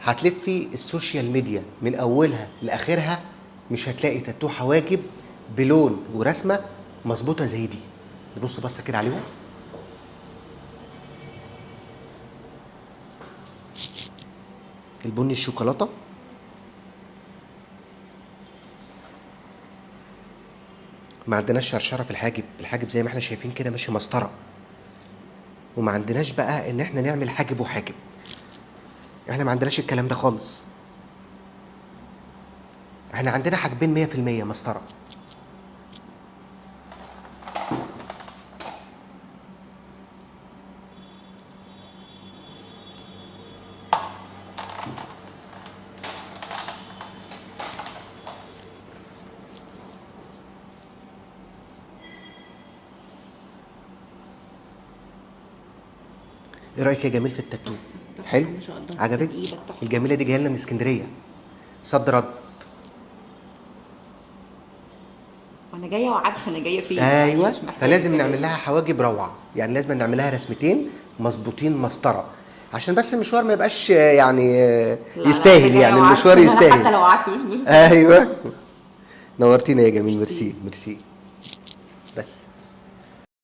هتلفي السوشيال ميديا من اولها لاخرها مش هتلاقي تاتو حواجب بلون ورسمه مظبوطه زي دي. نبص بصه كده عليهم. البني الشوكولاته، ما عندناش شرشره في الحاجب، الحاجب زي ما احنا شايفين كده ماشي مسطره، وما عندناش بقى ان احنا نعمل حاجب وحاجب، احنا ما عندناش الكلام ده خالص. احنا عندنا حاجبين 100% مسطره. ايه رايك يا جميل في التاتو؟ حلو؟ ما شاء الله. عجبك؟ ايدك تحفة. الجميله دي جايه لنا من اسكندريه صد رد. وانا جايه وعارفه انا جايه فين. ايوه، مش محتاجة فلازم كلام. نعمل لها حواجب روعه، يعني لازم نعمل لها رسمتين مظبوطين مسطره عشان بس المشوار ما يبقاش يعني لا لا، انا يستاهل، جايه يعني وعارفه المشوار ان انا حتى يستاهل. لو قعدت مش مشكله. ايوه. نورتينا يا جميل، ميرسي. ميرسي ميرسي. بس